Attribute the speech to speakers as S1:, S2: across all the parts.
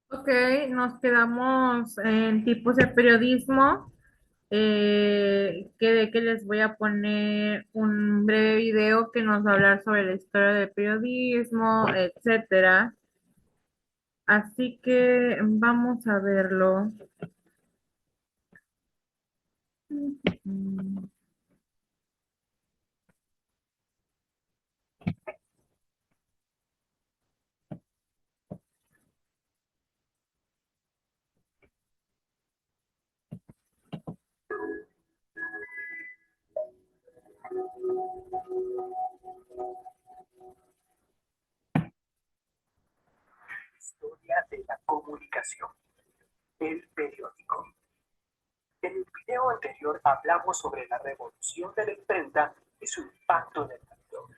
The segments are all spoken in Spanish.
S1: Ok, nos quedamos en tipos de periodismo, que les voy a poner un breve video que nos va a hablar sobre la historia del periodismo, etcétera. Así que vamos a verlo. Mm,
S2: Historia de la comunicación, el periódico. En el video anterior hablamos sobre la revolución de la imprenta y su impacto en el mundo.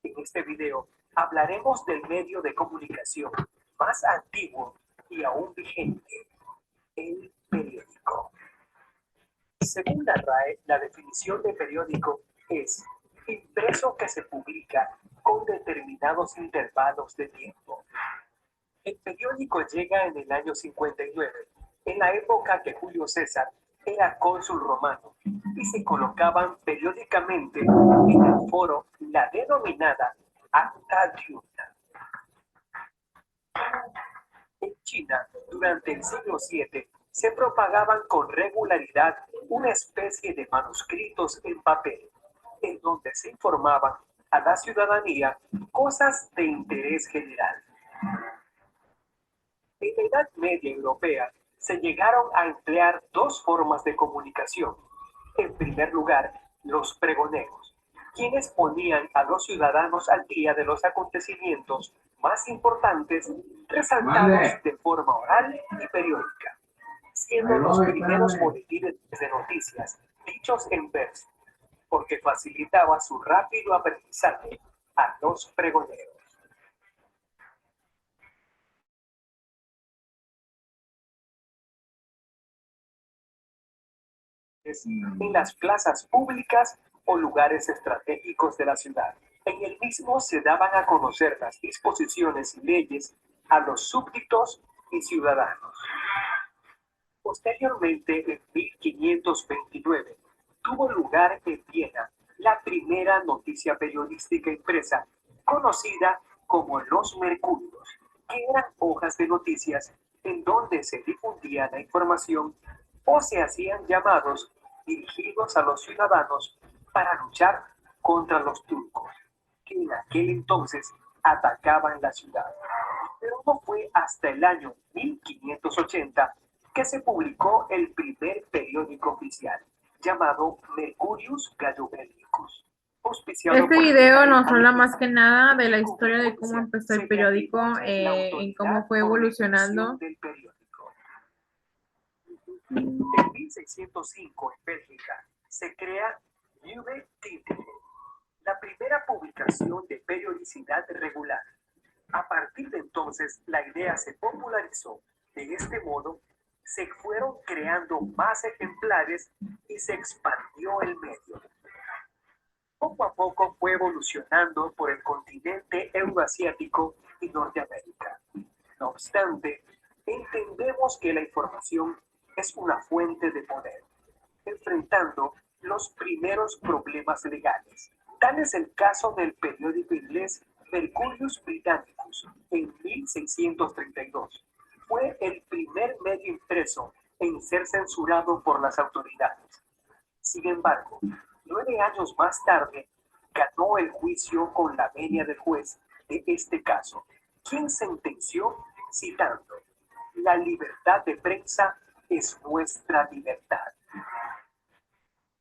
S2: En este video hablaremos del medio de comunicación más antiguo y aún vigente, el periódico. Según la RAE, la definición de periódico es impreso que se publica con determinados intervalos de tiempo. El periódico llega en el año 59, en la época que Julio César era cónsul romano, y se colocaban periódicamente en el foro la denominada Acta Diurna. En China, durante el siglo VII, se propagaban con regularidad una especie de manuscritos en papel, en donde se informaban a la ciudadanía cosas de interés general. En la Edad Media Europea se llegaron a emplear dos formas de comunicación. En primer lugar, los pregoneros, quienes ponían a los ciudadanos al día de los acontecimientos más importantes, resaltados de forma oral y periódica, siendo los primeros boletines de noticias dichos en verso, porque facilitaba su rápido aprendizaje a los pregoneros. En las plazas públicas o lugares estratégicos de la ciudad. En el mismo se daban a conocer las disposiciones y leyes a los súbditos y ciudadanos. Posteriormente, en 1529, tuvo lugar en Viena la primera noticia periodística impresa, conocida como los Mercurios, que eran hojas de noticias en donde se difundía la información o se hacían llamados dirigidos a los ciudadanos para luchar contra los turcos, que en aquel entonces atacaban la ciudad. Pero no fue hasta el año 1580 que se publicó el primer periódico oficial, llamado Mercurius Gallobellicus, auspiciado
S1: Este
S2: por el
S1: video
S2: rey
S1: nos habla más que nada de
S2: y
S1: la
S2: con
S1: historia de cómo
S2: frecuencia
S1: empezó el
S2: se le
S1: periódico,
S2: atribuye la
S1: en cómo
S2: autoridad
S1: fue
S2: por la impresión
S1: evolucionando.
S2: del periódico. En 1605, en Bélgica, se crea Nieuwe Tinteren, la primera publicación de periodicidad regular. A partir de entonces, la idea se popularizó. De este modo, se fueron creando más ejemplares y se expandió el medio. Poco a poco fue evolucionando por el continente euroasiático y Norteamérica. No obstante, entendemos que la información es una fuente de poder, enfrentando los primeros problemas legales. Tal es el caso del periódico inglés Mercurius Britannicus en 1632. Fue el primer medio impreso en ser censurado por las autoridades. Sin embargo, 9 años más tarde, ganó el juicio con la venia del juez de este caso, quien sentenció citando: la libertad de prensa es nuestra libertad.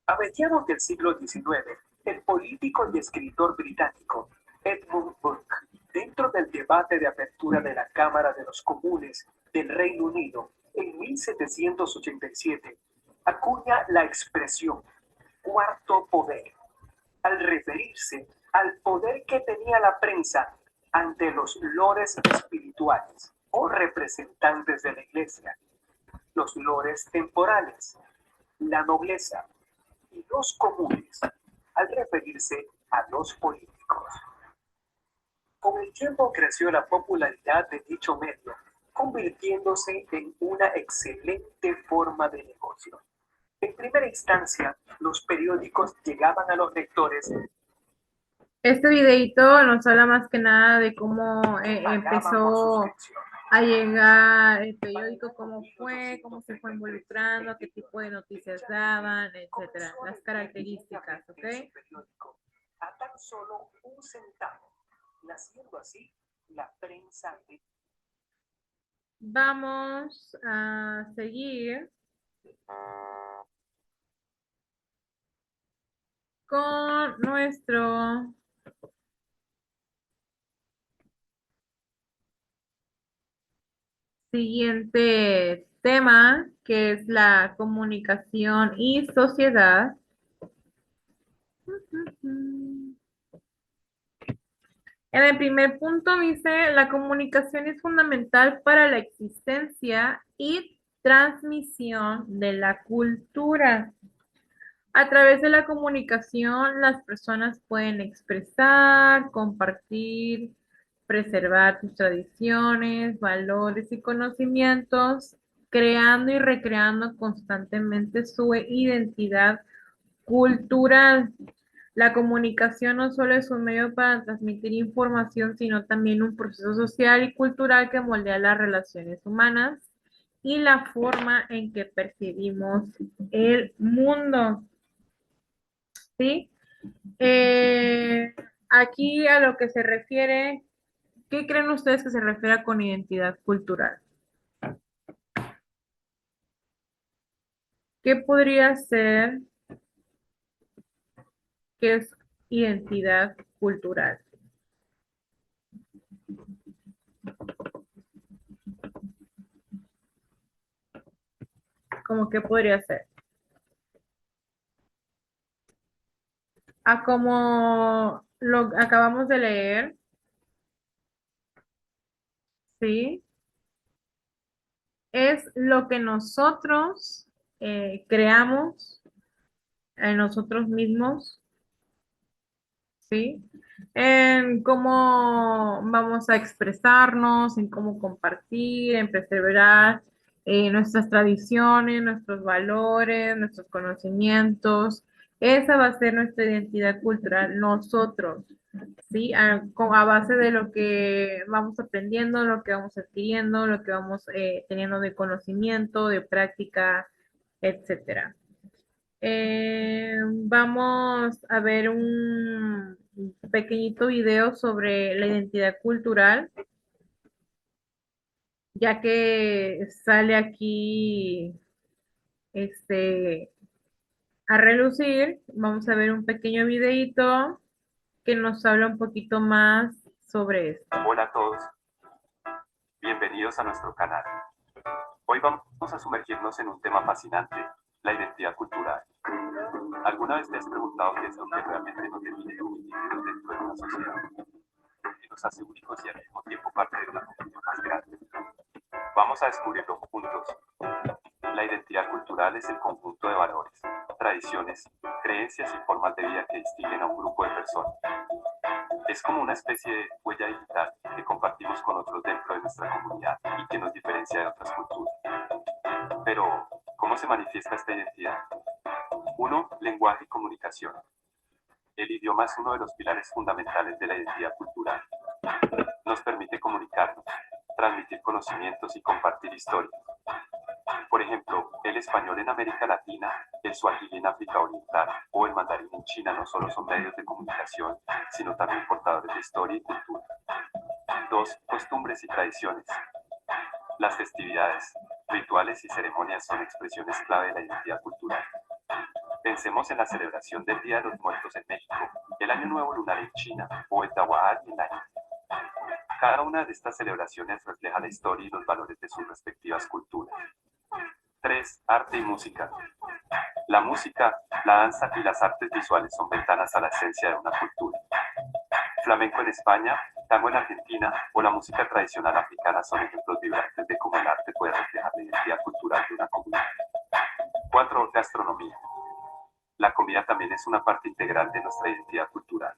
S2: A mediados del siglo XIX, el político y escritor británico Edmund Burke, dentro del debate de apertura de la Cámara de los Comunes del Reino Unido en 1787, acuña la expresión cuarto poder, al referirse al poder que tenía la prensa ante los lores espirituales o representantes de la Iglesia, los lores temporales, la nobleza y los comunes, al referirse a los políticos. Con el tiempo creció la popularidad de dicho medio convirtiéndose en una excelente forma de negocio. En primera instancia, los periódicos llegaban a los lectores,
S1: Este videito nos habla más que nada de cómo
S2: pagaban por
S1: empezó
S2: suscripción.
S1: a llegar el periódico, cómo fue, cómo se fue involucrando, qué tipo de noticias daban, etcétera, las características, ¿ok?
S2: Periódico a tan solo un centavo, naciendo así la prensa de...
S1: Vamos a seguir con nuestro siguiente tema, que es la comunicación y sociedad. En el primer punto dice, la comunicación es fundamental para la existencia y transmisión de la cultura. A través de la comunicación, las personas pueden expresar, compartir, preservar sus tradiciones, valores y conocimientos, creando y recreando constantemente su identidad cultural. La comunicación no solo es un medio para transmitir información, sino también un proceso social y cultural que moldea las relaciones humanas y la forma en que percibimos el mundo. ¿Sí? Aquí a lo que se refiere, ¿qué creen ustedes que se refiere con identidad cultural? ¿Qué podría ser que es identidad cultural? ¿Cómo qué podría ser? A como lo acabamos de leer, ¿sí? Es lo que nosotros creamos en nosotros mismos, ¿sí? En cómo vamos a expresarnos, en cómo compartir, en preservar nuestras tradiciones, nuestros valores, nuestros conocimientos. Esa va a ser nuestra identidad cultural, nosotros, ¿sí? A base de lo que vamos aprendiendo, lo que vamos adquiriendo, lo que vamos teniendo de conocimiento, de práctica, etcétera. Vamos a ver un pequeñito video sobre la identidad cultural, ya que sale aquí este, a relucir. Vamos a ver un pequeño videito que nos habla un poquito más sobre esto.
S3: Hola a todos, bienvenidos a nuestro canal. Hoy vamos a sumergirnos en un tema fascinante, la identidad cultural. ¿Alguna vez te has preguntado qué es lo que realmente nos define como individuos dentro de una sociedad? ¿Qué nos hace únicos y al mismo tiempo parte de una comunidad más grande? Vamos a descubrirlo juntos. La identidad cultural es el conjunto de valores, tradiciones, creencias y formas de vida que distinguen a un grupo de personas. Es como una especie de huella digital que compartimos con otros dentro de nuestra comunidad y que nos diferencia de otras culturas. Pero, ¿cómo se manifiesta esta identidad? 1. Lenguaje y comunicación. El idioma es uno de los pilares fundamentales de la identidad cultural. Nos permite comunicarnos, transmitir conocimientos y compartir historias. Por ejemplo, el español en América Latina, el suajili en África Oriental o el mandarín en China no solo son medios de comunicación, sino también portadores de historia y cultura. 2. Costumbres y tradiciones. Las festividades, rituales y ceremonias son expresiones clave de la identidad cultural. Pensemos en la celebración del Día de los Muertos en México, el Año Nuevo Lunar en China o el Tawahal en la India. Cada una de estas celebraciones refleja la historia y los valores de sus respectivas culturas. 3. Arte y música. La música, la danza y las artes visuales son ventanas a la esencia de una cultura. Flamenco en España, tango en Argentina o la música tradicional africana son ejemplos vibrantes de cómo el arte puede reflejar la identidad cultural de una comunidad. 4. Gastronomía. La comida también es una parte integral de nuestra identidad cultural.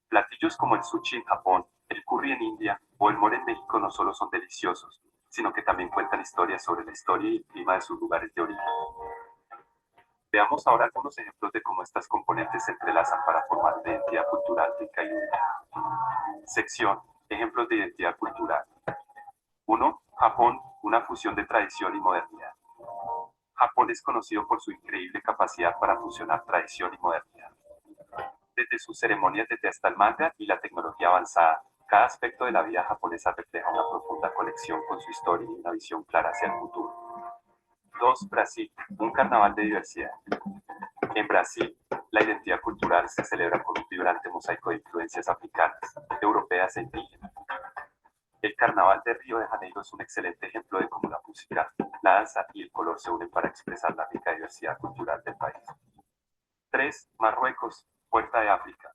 S3: Platillos como el sushi en Japón, el curry en India o el mole en México no solo son deliciosos, sino que también cuentan historias sobre la historia y el clima de sus lugares de origen. Veamos ahora algunos ejemplos de cómo estas componentes se entrelazan para formar una identidad cultural rica y única. Sección: Ejemplos de identidad cultural. 1. Japón, una fusión de tradición y modernidad. Japón es conocido por su increíble capacidad para fusionar tradición y modernidad. Desde sus ceremonias hasta el manga y la tecnología avanzada, cada aspecto de la vida japonesa refleja una profunda conexión con su historia y una visión clara hacia el futuro. 2. Brasil, un carnaval de diversidad. En Brasil, la identidad cultural se celebra con un vibrante mosaico de influencias africanas, europeas e indígenas. El Carnaval de Río de Janeiro es un excelente ejemplo de cómo la música, la danza y el color se unen para expresar la rica diversidad cultural del país. 3. Marruecos, puerta de África.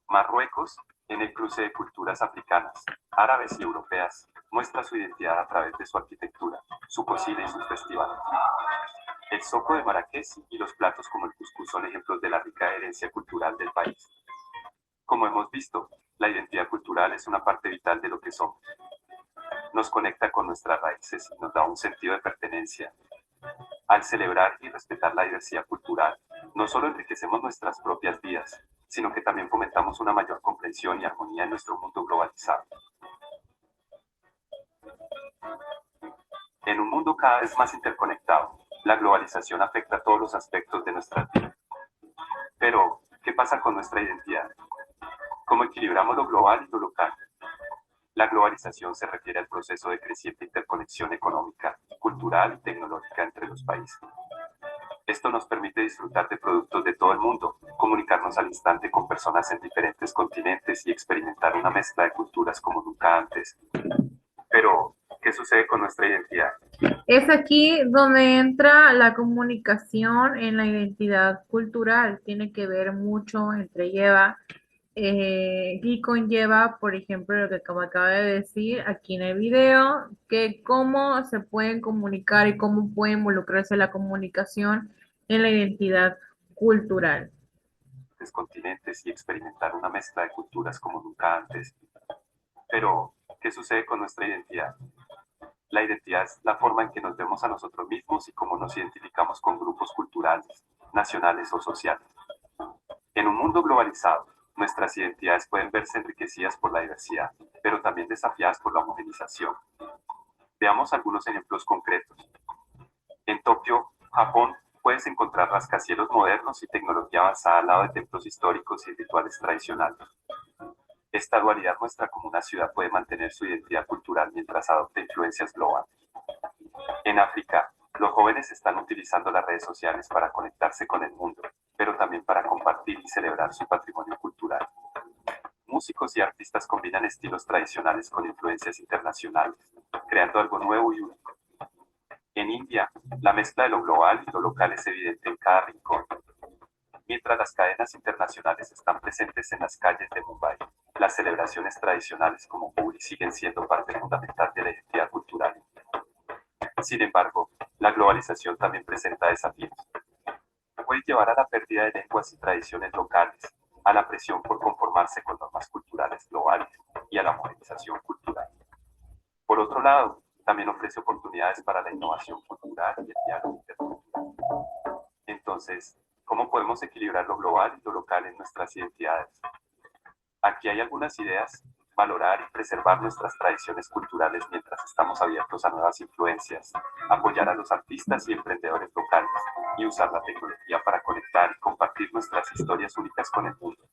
S3: Marruecos, en el cruce de culturas africanas, árabes y europeas, muestra su identidad a través de su arquitectura, su cocina y sus festivales. El zoco de Marrakech y los platos como el cuscús son ejemplos de la rica herencia cultural del país. Como hemos visto, la identidad cultural es una parte vital de lo que somos. Nos conecta con nuestras raíces y nos da un sentido de pertenencia. Al celebrar y respetar la diversidad cultural, no solo enriquecemos nuestras propias vidas, sino que también fomentamos una mayor comprensión y armonía en nuestro mundo globalizado. En un mundo cada vez más interconectado, la globalización afecta a todos los aspectos de nuestra vida. Pero, ¿qué pasa con nuestra identidad? ¿Cómo equilibramos lo global y lo local? La globalización se refiere al proceso de creciente interconexión económica, cultural y tecnológica entre los países. Esto nos permite disfrutar de productos de todo el mundo, comunicarnos al instante con personas en diferentes continentes y experimentar una mezcla de culturas como nunca antes. Pero, ¿qué sucede con nuestra identidad?
S1: Es aquí donde entra la comunicación en la identidad cultural. Tiene que ver mucho y conlleva, por ejemplo, lo que acaba de decir aquí en el video, que cómo se pueden comunicar y cómo puede involucrarse la comunicación en la identidad cultural.
S3: Continentes y experimentar una mezcla de culturas como nunca antes. Pero, ¿qué sucede con nuestra identidad? La identidad es la forma en que nos vemos a nosotros mismos y cómo nos identificamos con grupos culturales, nacionales o sociales. En un mundo globalizado, nuestras identidades pueden verse enriquecidas por la diversidad, pero también desafiadas por la homogenización. Veamos algunos ejemplos concretos. En Tokio, Japón, puedes encontrar rascacielos modernos y tecnología avanzada al lado de templos históricos y rituales tradicionales. Esta dualidad muestra cómo una ciudad puede mantener su identidad cultural mientras adopta influencias globales. En África, los jóvenes están utilizando las redes sociales para conectarse con el mundo, pero también para compartir y celebrar su patrimonio cultural. Músicos y artistas combinan estilos tradicionales con influencias internacionales, creando algo nuevo y único. En India, la mezcla de lo global y lo local es evidente en cada rincón. Mientras las cadenas internacionales están presentes en las calles de Mumbai, las celebraciones tradicionales como Holi siguen siendo parte fundamental de la identidad cultural. Sin embargo, la globalización también presenta desafíos. Puede llevar a la pérdida de lenguas y tradiciones locales, a la presión por conformarse con normas culturales globales y a la modernización cultural. Por otro lado, también ofrece oportunidades para la innovación cultural y el diálogo intercultural. Entonces, ¿cómo podemos equilibrar lo global y lo local en nuestras identidades? Aquí hay algunas ideas: valorar y preservar nuestras tradiciones culturales mientras estamos abiertos a nuevas influencias, apoyar a los artistas y emprendedores locales, y usar la tecnología para conectar y compartir nuestras historias únicas con el mundo.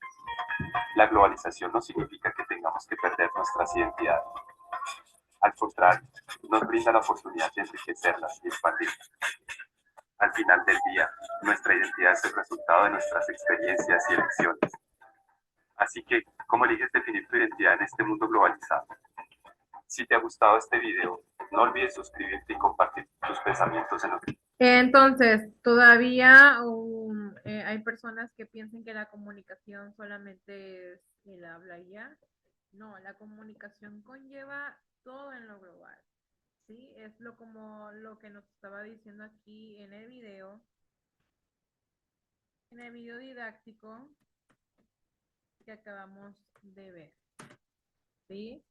S3: La globalización no significa que tengamos que perder nuestras identidades. Al contrario, nos brinda la oportunidad de enriquecerlas y expandirlas. Al final del día, nuestra identidad es el resultado de nuestras experiencias y elecciones. Así que, ¿cómo eliges definir tu identidad en este mundo globalizado? Si te ha gustado este video, no olvides suscribirte y compartir tus pensamientos en los...
S1: Entonces, todavía hay personas que piensan que la comunicación solamente es el habla y ya. No, la comunicación conlleva todo en lo global. ¿Sí? Es como lo que nos estaba diciendo aquí en el video didáctico que acabamos de ver. ¿Sí?